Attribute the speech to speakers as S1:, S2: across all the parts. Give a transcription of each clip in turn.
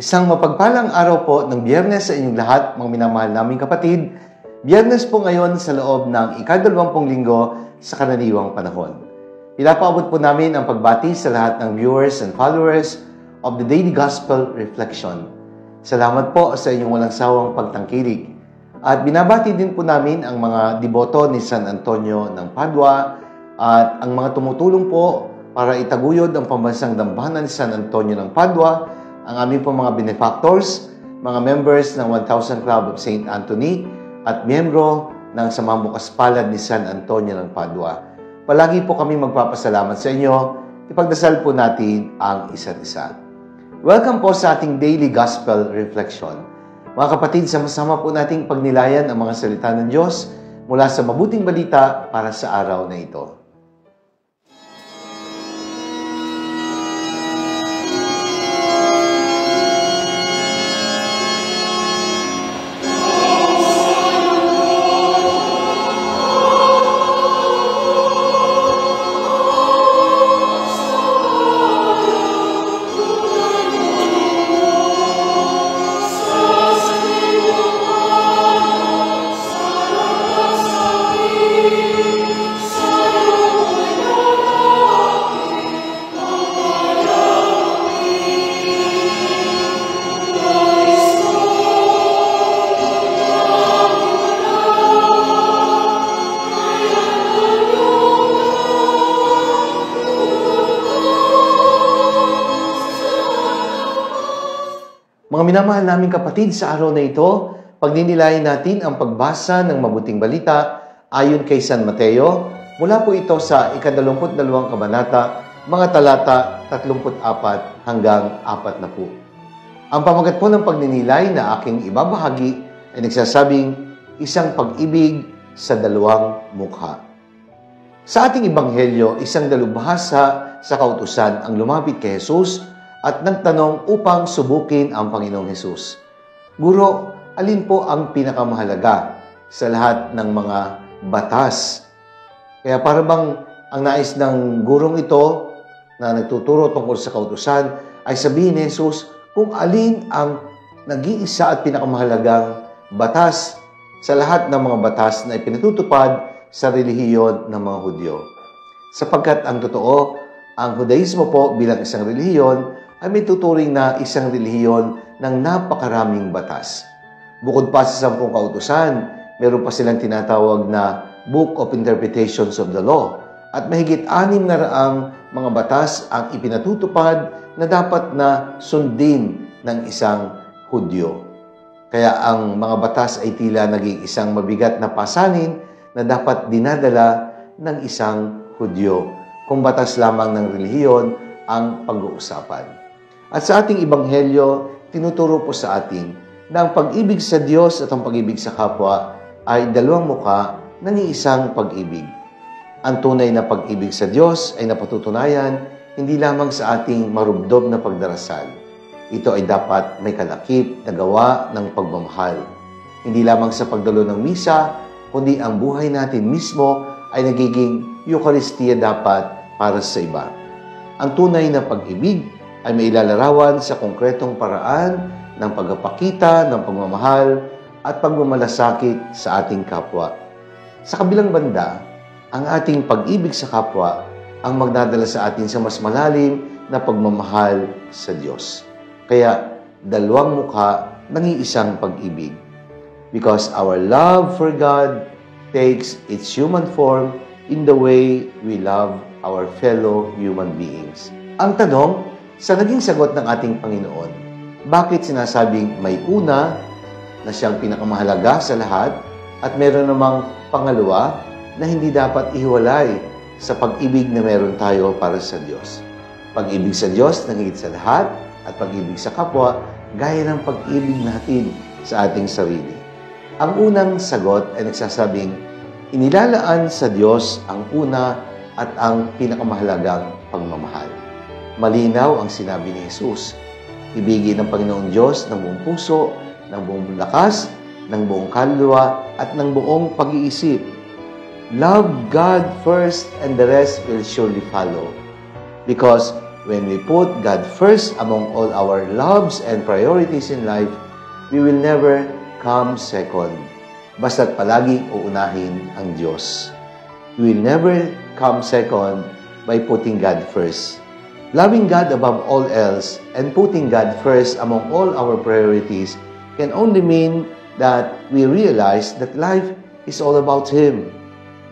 S1: Isang mapagpalang araw po ng Biyernes sa inyong lahat, mga minamahal naming kapatid. Biyernes po ngayon sa loob ng ika-20 linggo sa karaniwang panahon. Pinapaabot po namin ang pagbati sa lahat ng viewers and followers of the Daily Gospel Reflection. Salamat po sa inyong walang sawang pagtangkilik. At binabati din po namin ang mga deboto ni San Antonio ng Padua at ang mga tumutulong po para itaguyod ang pambansang dambana ni San Antonio ng Padua, ang aming po mga benefactors, mga members ng 1000 Club of St. Anthony at miyembro ng Samang Bukas Palad ni San Antonio ng Padua. Palagi po kami magpapasalamat sa inyo. Ipagdasal po natin ang isa't isa. Welcome po sa ating Daily Gospel Reflection. Mga kapatid, sama-sama po nating pagnilayan ang mga salita ng Diyos mula sa mabuting balita para sa araw na ito. Mga minamahal naming kapatid, sa araw na ito, pagdinilayan natin ang pagbasa ng mabuting balita ayon kay San Mateo. Mula po ito sa ika-22 kabanata, mga talata 34 hanggang 40. Ang pamagat po ng pagninilay na aking ibabahagi ay nagsasabing isang pag-ibig sa dalawang mukha. Sa ating ebanghelyo, isang dalubhasa sa kautusan ang lumapit kay Jesus at nagtanong upang subukin ang Panginoong Hesus. Guro, alin po ang pinakamahalaga sa lahat ng mga batas? Kaya para bang ang nais ng gurong ito na nagtuturo tungkol sa kautusan ay sabihin ni Hesus kung alin ang nag-iisa at pinakamahalagang batas sa lahat ng mga batas na ipinatutupad sa relihiyon ng mga Hudyo. Sapagkat ang totoo, ang Judaismo po bilang isang relihiyon ay may tuturing na isang relihiyon ng napakaraming batas. Bukod pa sa 10 kautusan, meron pa silang tinatawag na Book of Interpretations of the Law at mahigit 600 mga batas ang ipinatutupad na dapat na sundin ng isang Hudyo. Kaya ang mga batas ay tila naging isang mabigat na pasanin na dapat dinadala ng isang Hudyo kung batas lamang ng relihiyon ang pag-uusapan. At sa ating ebanghelyo, tinuturo po sa atin na ang pag-ibig sa Diyos at ang pag-ibig sa kapwa ay dalawang mukha ng iisang pag-ibig. Ang tunay na pag-ibig sa Diyos ay napatutunayan hindi lamang sa ating marubdob na pagdarasal. Ito ay dapat may kalakip na gawa ng pagmamahal. Hindi lamang sa pagdalo ng misa, kundi ang buhay natin mismo ay nagiging Eucharistia dapat para sa iba. Ang tunay na pag-ibig ay mailalarawan sa konkretong paraan ng pagpapakita ng pagmamahal at pagmamalasakit sa ating kapwa. Sa kabilang banda, ang ating pag-ibig sa kapwa ang magdadala sa atin sa mas malalim na pagmamahal sa Diyos. Kaya, dalawang mukha ng iisang pag-ibig. Because our love for God takes its human form in the way we love our fellow human beings. Ang tanong, sa naging sagot ng ating Panginoon, bakit sinasabing may una na siyang pinakamahalaga sa lahat at meron namang pangalawa na hindi dapat ihiwalay sa pag-ibig na meron tayo para sa Diyos? Pag-ibig sa Diyos na higit sa lahat at pag-ibig sa kapwa gaya ng pag-ibig natin sa ating sarili. Ang unang sagot ay nagsasabing, inilalaan sa Diyos ang una at ang pinakamahalagang pagmamahal. Malinaw ang sinabi ni Jesus. Ibigin ng Panginoong Diyos ng buong puso, ng buong lakas, ng buong kaluluwa, at ng buong pag-iisip. Love God first and the rest will surely follow. Because when we put God first among all our loves and priorities in life, we will never come second. Basta't palagi uunahin ang Diyos. We will never come second by putting God first. Loving God above all else and putting God first among all our priorities can only mean that we realize that life is all about Him.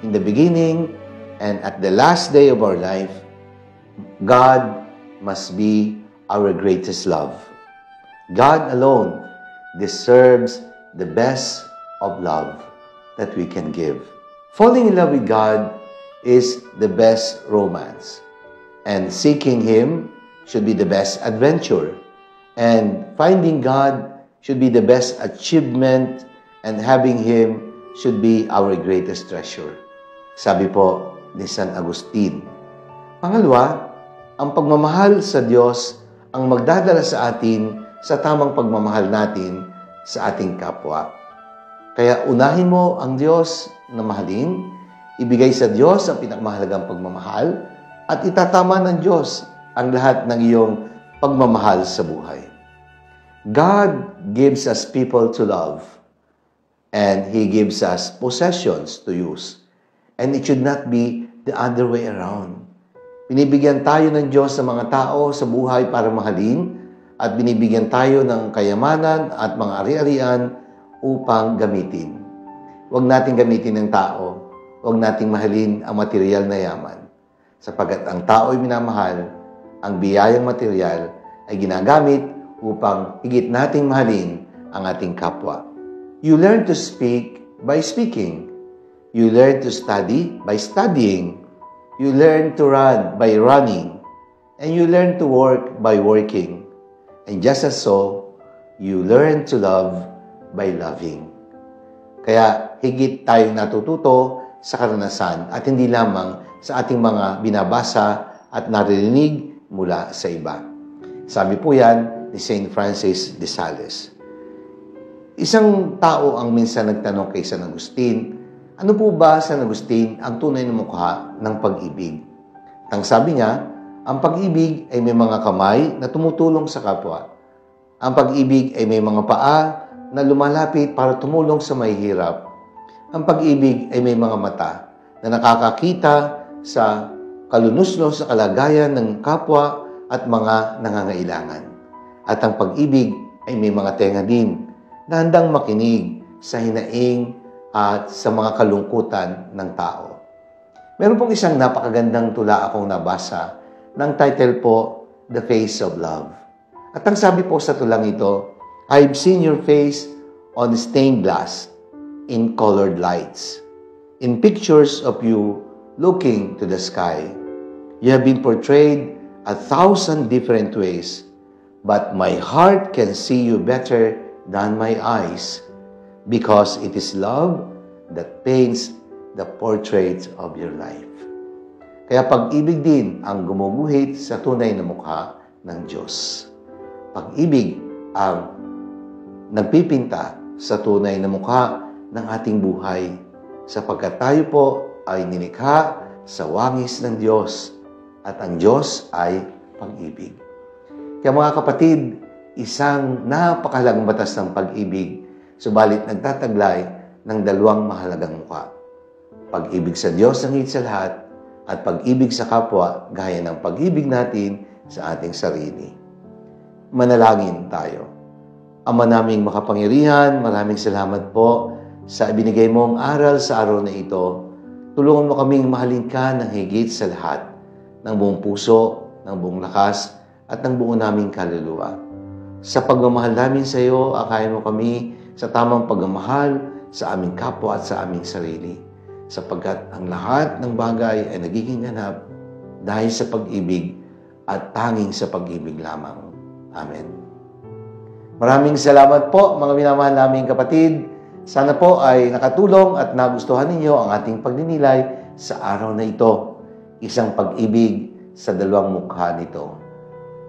S1: In the beginning and at the last day of our life, God must be our greatest love. God alone deserves the best of love that we can give. Falling in love with God is the best romance, and seeking Him should be the best adventure, and finding God should be the best achievement, and having Him should be our greatest treasure. Sabi po ni San Agustin. Pangalawa, ang pagmamahal sa Diyos ang magdadala sa atin sa tamang pagmamahal natin sa ating kapwa. Kaya unahin mo ang Diyos na mahalin, ibigay sa Diyos ang pinakamahalagang pagmamahal, at itatama ng Diyos ang lahat ng iyong pagmamahal sa buhay. God gives us people to love, and He gives us possessions to use. And it should not be the other way around. Binibigyan tayo ng Diyos sa mga tao sa buhay para mahalin, at binibigyan tayo ng kayamanan at mga ari-arian upang gamitin. Huwag nating gamitin ng tao, huwag nating mahalin ang material na yaman. Sapagkat ang tao ay minamahal, ang biyayang material ay ginagamit upang higit nating mahalin ang ating kapwa. You learn to speak by speaking. You learn to study by studying. You learn to run by running. And you learn to work by working. And just as so, you learn to love by loving. Kaya higit tayong natututo sa karanasan at hindi lamang sa ating mga binabasa at naririnig mula sa iba. Sabi po yan ni St. Francis de Sales. Isang tao ang minsan nagtanong kay San Agustin, ano po ba, San Agustin, ang tunay na mukha ng pag-ibig? Ang sabi niya, ang pag-ibig ay may mga kamay na tumutulong sa kapwa. Ang pag-ibig ay may mga paa na lumalapit para tumulong sa mahihirap. Ang pag-ibig ay may mga mata na nakakakita sa kalunuslos sa kalagayan ng kapwa at mga nangangailangan. At ang pag-ibig ay may mga tenga din na handang makinig sa hinaing at sa mga kalungkutan ng tao. Meron pong isang napakagandang tula akong nabasa ng title po, The Face of Love. At ang sabi po sa tulang ito, I've seen your face on stained glass in colored lights, in pictures of you looking to the sky. You have been portrayed 1,000 different ways, but my heart can see you better than my eyes, because it is love that paints the portrait of your life. Kaya pag-ibig din ang gumuguhit sa tunay na mukha ng Diyos. Pag-ibig ang nagpipinta sa tunay na mukha ng ating buhay, sapagkat tayo po ay nilikha sa wangis ng Diyos at ang Diyos ay pag-ibig. Kaya mga kapatid, isang napakahalagang batas ng pag-ibig, subalit nagtataglay ng dalawang mahalagang mukha. Pag-ibig sa Diyos ang higit sa lahat, at pag-ibig sa kapwa gaya ng pag-ibig natin sa ating sarili. Manalangin tayo. Ama naming makapangyarihan, maraming salamat po sa ibinigay mong aral sa araw na ito. Tulungan mo kaming mahalin ka ng higit sa lahat, ng buong puso, ng buong lakas, at ng buo naming kaluluwa. Sa pagmamahal namin sa iyo, akayin mo kami sa tamang pagmamahal sa aming kapwa at sa aming sarili. Sapagkat ang lahat ng bagay ay nagiging ganap dahil sa pag-ibig at tanging sa pag-ibig lamang. Amen. Maraming salamat po mga minamahal naming kapatid. Sana po ay nakatulong at nagustuhan ninyo ang ating pagninilay sa araw na ito. Isang pag-ibig sa dalawang mukha nito.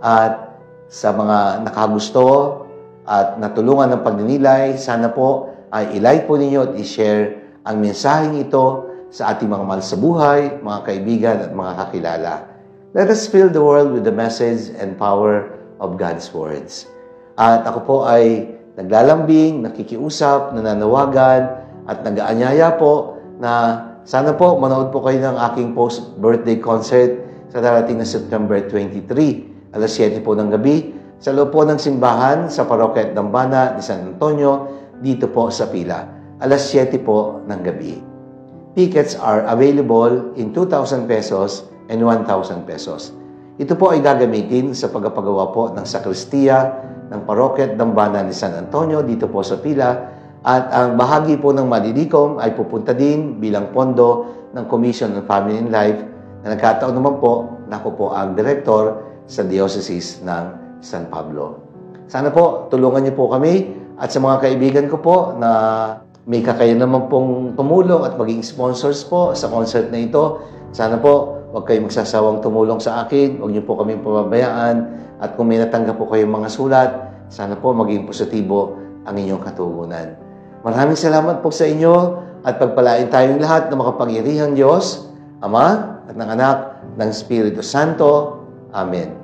S1: At sa mga nakagusto at natulungan ng pagninilay, sana po ay ilike po ninyo at i-share ang mensaheng ito sa ating mga mahal sa buhay, mga kaibigan at mga kakilala. Let us fill the world with the message and power of God's words. At ako po ay naglalambing, nakikiusap, nananawagan, at nag-aanyaya po na sana po manood po kayo ng aking post-birthday concert sa darating na September 23, alas 7 po ng gabi, sa loob po ng simbahan sa Parokya at Dambana ni San Antonio, dito po sa Pila, alas 7 po ng gabi. Tickets are available in 2,000 pesos and 1,000 pesos. Ito po ay gagamitin sa pagpapagawa po ng sakristiya ng Parokya at Dambana ni San Antonio dito po sa Pila, at ang bahagi po ng malilikom ay pupunta din bilang pondo ng Commission on Family and Life na nagkataon naman po na ako po ang director sa Diocese ng San Pablo. Sana po tulungan niyo po kami at sa mga kaibigan ko po na may kakayahan naman pong tumulong at maging sponsors po sa concert na ito. Sana po huwag kayong magsasawang tumulong sa akin, huwag niyo po kaming pababayaan, at kung may natanggap po kayong mga sulat, sana po maging positibo ang inyong katugunan. Maraming salamat po sa inyo at pagpalain tayong lahat ng makapangyarihang Diyos, Ama at ng Anak, ng Espiritu Santo. Amen.